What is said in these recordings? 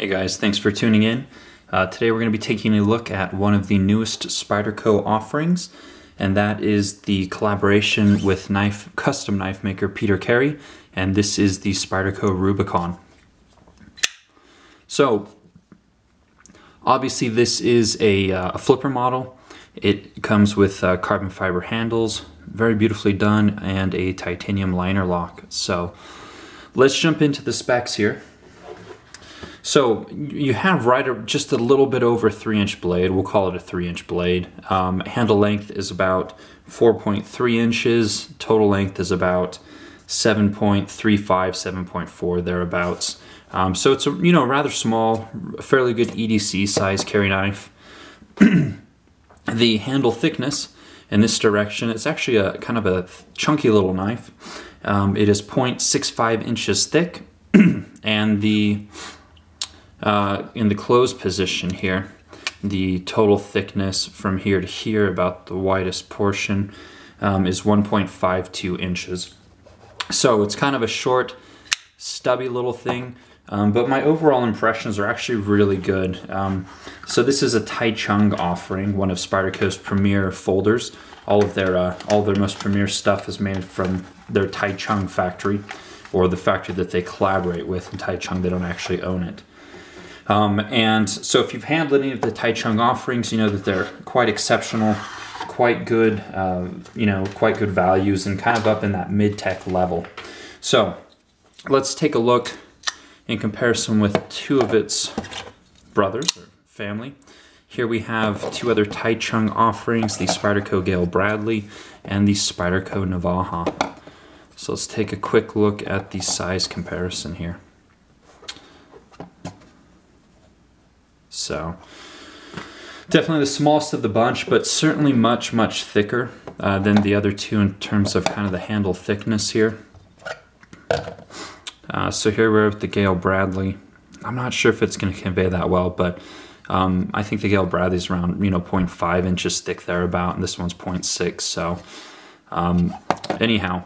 Hey guys, thanks for tuning in. Today we're going to be taking a look at one of the newest Spyderco offerings, and that is the collaboration with custom knife maker Peter Carey, and this is the Spyderco Rubicon. So, obviously this is a flipper model. It comes with carbon fiber handles, very beautifully done, and a titanium liner lock. So, let's jump into the specs here. So you have just a little bit over a 3-inch blade. We'll call it a 3-inch blade. Handle length is about 4.3 inches. Total length is about 7.35, 7.4 thereabouts. So it's a rather small, fairly good EDC size carry knife. The handle thickness in this direction, it's actually a kind of a chunky little knife. It is 0.65 inches thick, and in the closed position here, the total thickness from here to here, about the widest portion, is 1.52 inches. So it's kind of a short, stubby little thing, but my overall impressions are actually really good. So this is a Taichung offering, one of Spyderco's premier folders. All their most premier stuff is made from their Taichung factory, or the factory that they collaborate with. In Taichung, they don't actually own it. And so if you've handled any of the Taichung offerings, you know that they're quite exceptional, quite good, quite good values, and kind of up in that mid-tech level. So let's take a look in comparison with two of its brothers or family. Here we have two other Taichung offerings, the Spyderco Gale Bradley and the Spyderco Navaja. So let's take a quick look at the size comparison here. So, definitely the smallest of the bunch, but certainly much, much thicker than the other two in terms of kind of the handle thickness here. So here we're with the Gale Bradley. I'm not sure if it's going to convey that well, but I think the Gale Bradley is around 0.5 inches thick thereabout, and this one's 0.6. So anyhow,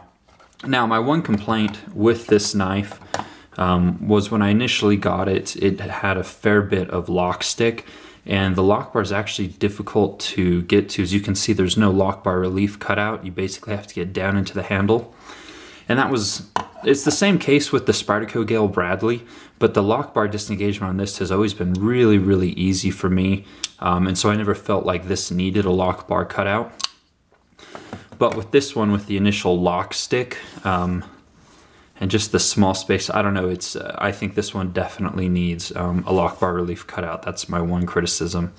now my one complaint with this knife was when I initially got it, it had a fair bit of lock stick, and the lock bar is actually difficult to get to. As you can see, there's no lock bar relief cut out. You basically have to get down into the handle. And it's the same case with the Spyderco Gale Bradley, but the lock bar disengagement on this has always been really, really easy for me. And so I never felt like this needed a lock bar cutout. But with this one, with the initial lock stick, and just the small space, I don't know, I think this one definitely needs a lock bar relief cutout. That's my one criticism.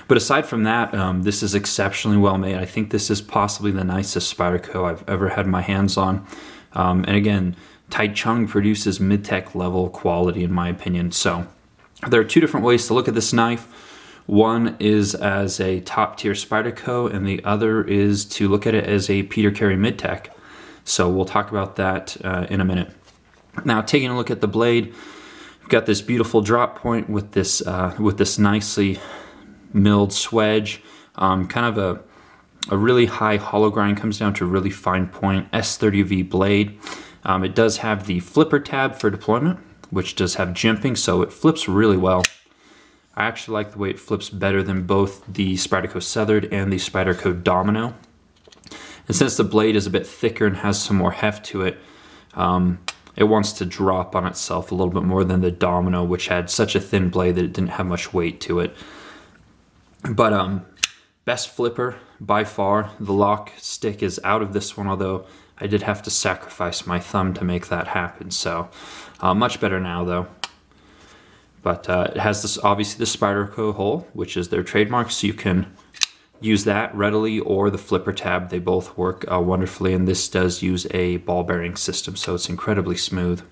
But aside from that, this is exceptionally well made. I think this is possibly the nicest Spyderco I've ever had my hands on. And again, Taichung produces mid-tech level quality in my opinion. So there are two different ways to look at this knife. One is as a top-tier Spyderco, and the other is to look at it as a Peter Carey mid-tech. So we'll talk about that in a minute. Now, taking a look at the blade, we've got this beautiful drop point with this nicely milled swedge. Kind of a really high hollow grind, comes down to a really fine point S30V blade. It does have the flipper tab for deployment, which does have jimping, so it flips really well. I actually like the way it flips better than both the Spyderco Southern and the Spyderco Domino. And since the blade is a bit thicker and has some more heft to it, it wants to drop on itself a little bit more than the Domino, which had such a thin blade that it didn't have much weight to it. But best flipper by far. The lock stick is out of this one, although I did have to sacrifice my thumb to make that happen. So much better now though. But it has obviously the Spyderco hole, which is their trademark, so you can use that readily, or the flipper tab. They both work wonderfully, and this does use a ball bearing system, so it's incredibly smooth.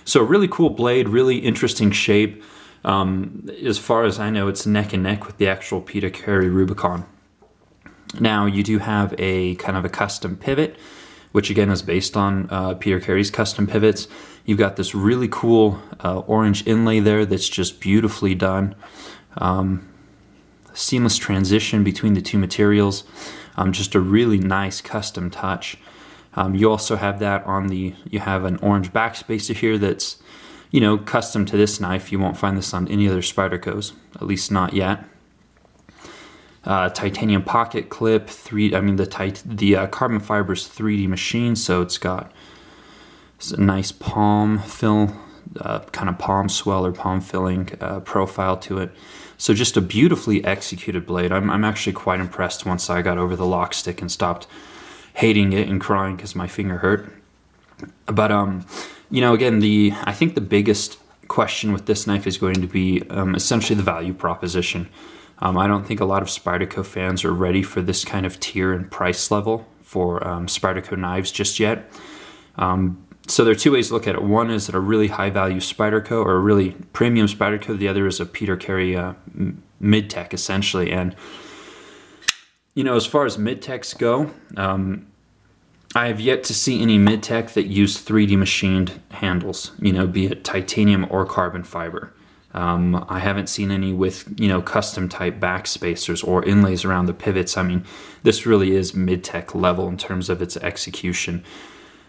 So a really cool blade, really interesting shape. As far as I know, it's neck and neck with the actual Peter Carey Rubicon. Now you do have a kind of a custom pivot, which again is based on Peter Carey's custom pivots. You've got this really cool orange inlay there that's just beautifully done. Seamless transition between the two materials, just a really nice custom touch. You also have that on you have an orange backspacer here that's you know, custom to this knife. You won't find this on any other Spydercos, at least not yet. Titanium pocket clip, the carbon fiber is 3D machined, so it's got a nice palm fill, kind of palm swell or palm filling profile to it. So just a beautifully executed blade. I'm actually quite impressed once I got over the lock stick and stopped hating it and crying because my finger hurt. But you know, again, I think the biggest question with this knife is going to be essentially the value proposition. I don't think a lot of Spyderco fans are ready for this kind of tier and price level for Spyderco knives just yet. So there are two ways to look at it. One is that a really high value Spyderco or a really premium Spyderco. The other is a Peter Carey mid-tech essentially. And you know, as far as mid-techs go, I have yet to see any mid-tech that use 3D machined handles, you know, be it titanium or carbon fiber. I haven't seen any with, you know, custom type back spacers or inlays around the pivots. I mean, this really is mid-tech level in terms of its execution.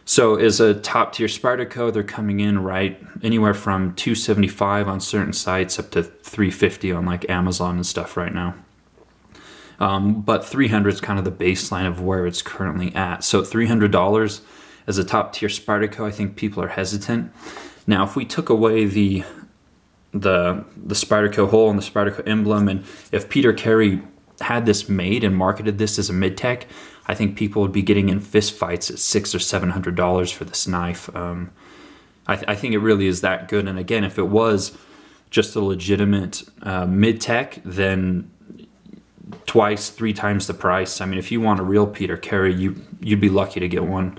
So as a top tier Spyderco, they're coming in right anywhere from $275 on certain sites up to $350 on like Amazon and stuff right now. But $300 is kind of the baseline of where it's currently at. So $300 as a top tier Spyderco, I think people are hesitant. Now, if we took away the Spyderco hole and the Spyderco emblem, and if Peter Carey had this made and marketed this as a mid-tech, I think people would be getting in fist fights at $600 or $700 for this knife. I think it really is that good. And again, if it was just a legitimate mid-tech, then twice, 3 times the price. I mean, if you want a real Peter Carey, you'd be lucky to get one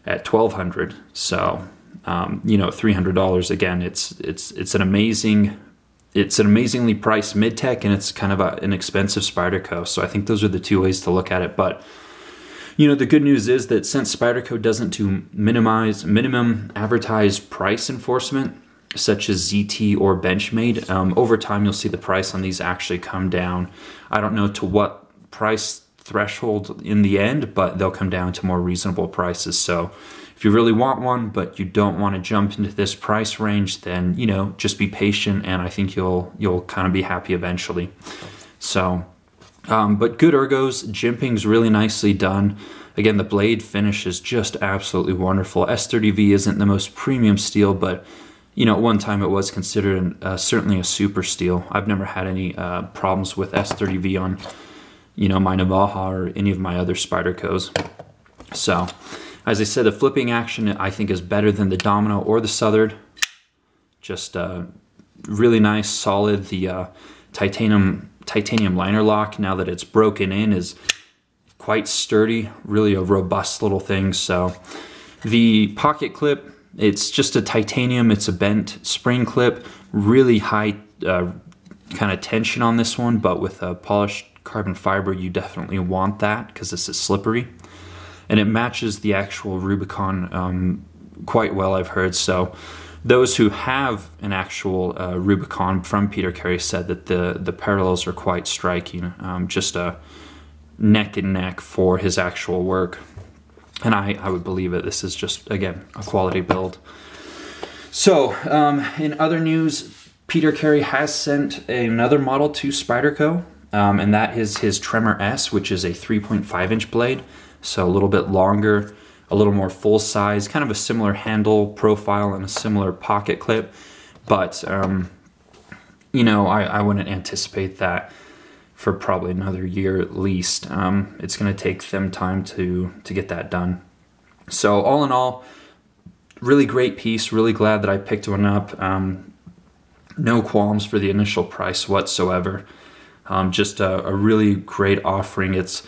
at $1,200. So, you know, $300 again. It's an amazingly priced mid-tech, and it's kind of an expensive Spyderco. So I think those are the two ways to look at it. But you know, the good news is that since Spyderco doesn't do minimum advertised price enforcement, such as ZT or Benchmade, over time you'll see the price on these actually come down. I don't know to what price threshold in the end, but they'll come down to more reasonable prices. So if you really want one, but you don't want to jump into this price range, then, you know, just be patient, and I think you'll kind of be happy eventually. So, but good ergos, jimping's really nicely done. Again, the blade finish is just absolutely wonderful. S30V isn't the most premium steel, but you know, at one time it was considered certainly a super steel. I've never had any problems with S30V on, you know, my Navaja or any of my other Spydercos. So, as I said, the flipping action I think is better than the Domino or the Southern. Just really nice, solid. The titanium liner lock, now that it's broken in, is quite sturdy. Really a robust little thing. So, the pocket clip, it's just a titanium, it's a bent spring clip, really high kind of tension on this one, but with a polished carbon fiber, you definitely want that because this is slippery. And it matches the actual Rubicon quite well, I've heard. So those who have an actual Rubicon from Peter Carey said that the parallels are quite striking, just a neck and neck for his actual work. And I would believe it. This is just, again, a quality build. So, in other news, Peter Carey has sent another model to Spyderco, and that is his Tremor S, which is a 3.5-inch blade. So a little bit longer, a little more full size, kind of a similar handle profile and a similar pocket clip. But, you know, I wouldn't anticipate that for probably another year at least. It's going to take them time to get that done. So all in all, really great piece. Really glad that I picked one up. No qualms for the initial price whatsoever. Just a really great offering. It's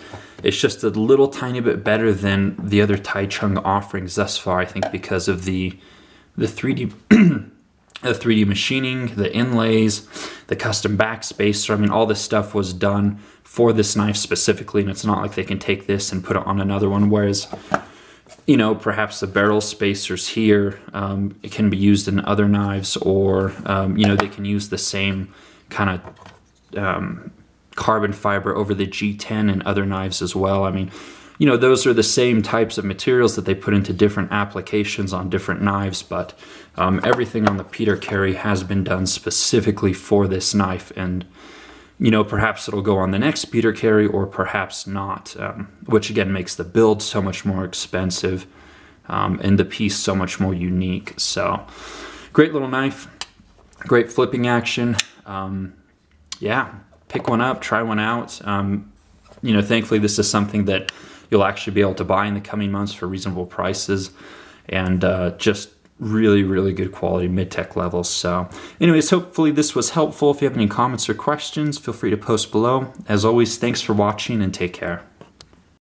just a little tiny bit better than the other Taichung offerings thus far, I think, because of the 3D the 3D machining, the inlays, the custom back spacer. I mean, all this stuff was done for this knife specifically, and it's not like they can take this and put it on another one, whereas, you know, perhaps the barrel spacers here, it can be used in other knives, or, you know, they can use the same kind of carbon fiber over the G10 and other knives as well. I mean, you know, those are the same types of materials that they put into different applications on different knives, but everything on the Peter Carry has been done specifically for this knife, and you know, perhaps it'll go on the next Peter Carry or perhaps not, which again makes the build so much more expensive and the piece so much more unique. So great little knife, great flipping action. Yeah, pick one up, try one out. You know, thankfully this is something that you'll actually be able to buy in the coming months for reasonable prices, and just really, really good quality mid-tech levels. So anyways, hopefully this was helpful. If you have any comments or questions, feel free to post below. As always, thanks for watching and take care.